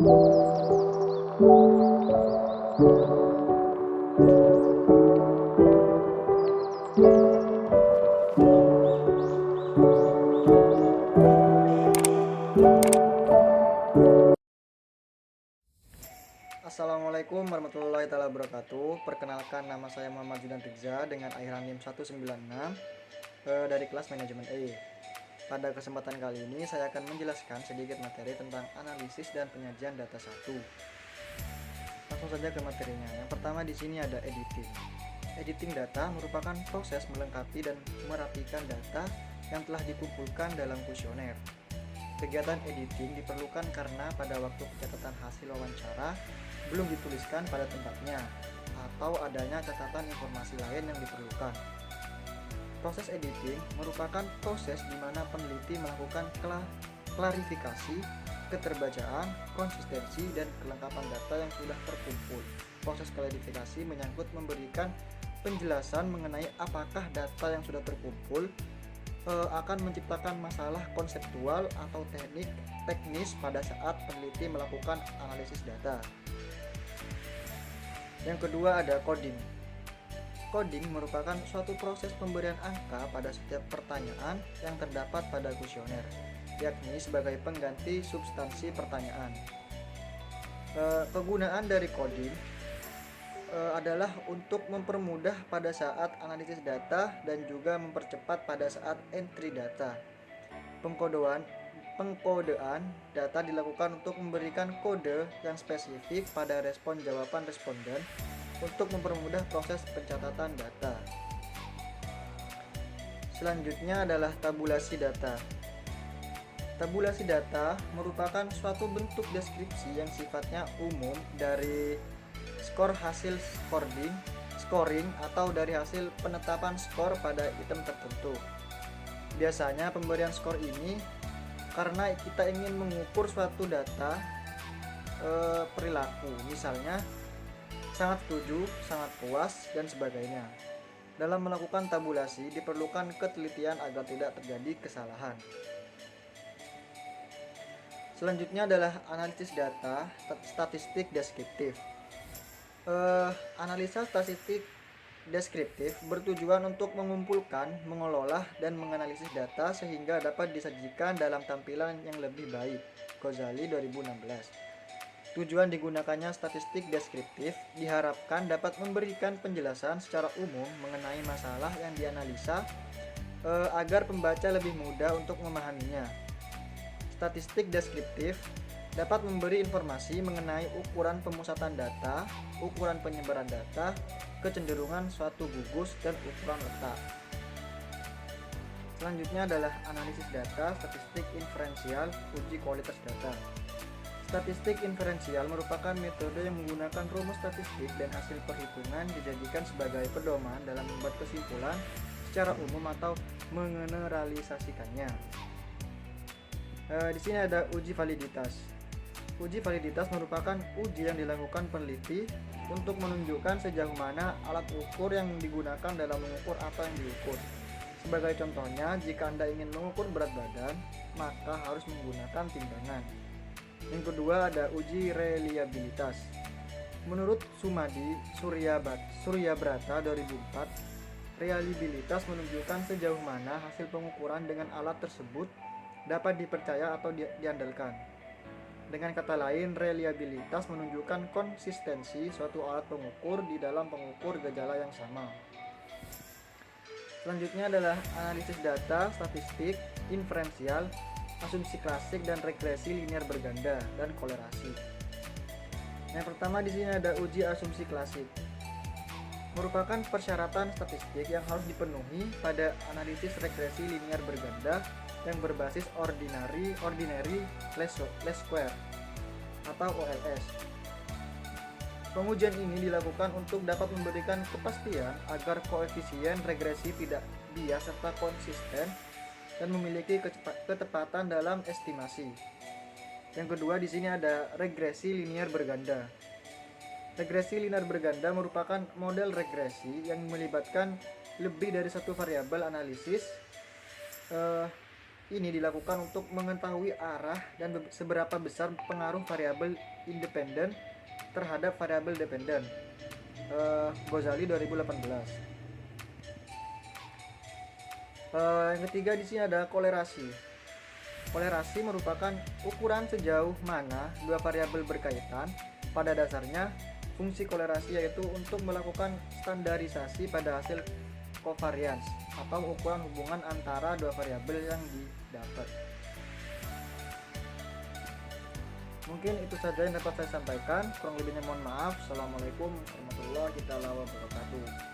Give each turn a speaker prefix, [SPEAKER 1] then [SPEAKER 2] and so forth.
[SPEAKER 1] Assalamualaikum warahmatullahi wabarakatuh. Perkenalkan, nama saya Muhammad Judan Tigza dengan akhiran NIM 196 dari kelas manajemen E. Pada kesempatan kali ini saya akan menjelaskan sedikit materi tentang analisis dan penyajian data 1. Langsung saja ke materinya. Yang pertama di sini ada editing. Editing data merupakan proses melengkapi dan merapikan data yang telah dikumpulkan dalam kuesioner. Kegiatan editing diperlukan karena pada waktu pencatatan hasil wawancara belum dituliskan pada tempatnya atau adanya catatan informasi lain yang diperlukan. Proses editing merupakan proses di mana peneliti melakukan klarifikasi, keterbacaan, konsistensi, dan kelengkapan data yang sudah terkumpul. Proses klarifikasi menyangkut memberikan penjelasan mengenai apakah data yang sudah terkumpul akan menciptakan masalah konseptual atau teknis pada saat peneliti melakukan analisis data. Yang kedua ada coding. Coding merupakan suatu proses pemberian angka pada setiap pertanyaan yang terdapat pada kuesioner, yakni sebagai pengganti substansi pertanyaan. Kegunaan dari coding adalah untuk mempermudah pada saat analisis data dan juga mempercepat pada saat entry data. Pengkodean data dilakukan untuk memberikan kode yang spesifik pada respon jawaban responden untuk mempermudah proses pencatatan data. Selanjutnya adalah tabulasi data. Tabulasi data merupakan suatu bentuk deskripsi yang sifatnya umum dari skor hasil scoring atau dari hasil penetapan skor pada item tertentu. Biasanya pemberian skor ini karena kita ingin mengukur suatu data perilaku, misalnya sangat setuju, sangat puas, dan sebagainya. Dalam melakukan tabulasi diperlukan ketelitian agar tidak terjadi kesalahan. Selanjutnya adalah analisis data statistik deskriptif. Analisa statistik deskriptif bertujuan untuk mengumpulkan, mengelola, dan menganalisis data sehingga dapat disajikan dalam tampilan yang lebih baik. Ghazali 2016. Tujuan digunakannya statistik deskriptif diharapkan dapat memberikan penjelasan secara umum mengenai masalah yang dianalisa agar pembaca lebih mudah untuk memahaminya. Statistik deskriptif dapat memberi informasi mengenai ukuran pemusatan data, ukuran penyebaran data, kecenderungan suatu gugus, dan ukuran letak. Selanjutnya adalah analisis data statistik inferensial, uji kualitas data. Statistik inferensial merupakan metode yang menggunakan rumus statistik dan hasil perhitungan dijadikan sebagai pedoman dalam membuat kesimpulan secara umum atau mengeneralisasikannya. Di sini ada uji validitas. Uji validitas merupakan uji yang dilakukan peneliti untuk menunjukkan sejauh mana alat ukur yang digunakan dalam mengukur apa yang diukur. Sebagai contohnya, jika Anda ingin mengukur berat badan, maka harus menggunakan timbangan. Yang kedua ada uji reliabilitas. Menurut Sumadi Suryabrata 2004, reliabilitas menunjukkan sejauh mana hasil pengukuran dengan alat tersebut dapat dipercaya atau diandalkan. Dengan kata lain, reliabilitas menunjukkan konsistensi suatu alat pengukur di dalam pengukur gejala yang sama. Selanjutnya adalah analisis data statistik inferensial, asumsi klasik, dan regresi linear berganda dan kolerasi. Yang pertama di sini ada uji asumsi klasik. Merupakan persyaratan statistik yang harus dipenuhi pada analisis regresi linear berganda yang berbasis ordinary least square atau OLS. Pengujian ini dilakukan untuk dapat memberikan kepastian agar koefisien regresi tidak bias serta konsisten dan memiliki ketepatan dalam estimasi. Yang kedua di sini ada regresi linear berganda. Regresi linear berganda merupakan model regresi yang melibatkan lebih dari satu variabel analisis ini dilakukan untuk mengetahui arah dan seberapa besar pengaruh variabel independen terhadap variabel dependen. Ghazali 2018. Yang ketiga di sini ada kolerasi. Kolerasi merupakan ukuran sejauh mana dua variabel berkaitan. Pada dasarnya, fungsi kolerasi yaitu untuk melakukan standarisasi pada hasil covariance atau ukuran hubungan antara dua variabel yang didapat. Mungkin itu saja yang dapat saya sampaikan. Kurang lebihnya mohon maaf. Assalamualaikum warahmatullahi wabarakatuh.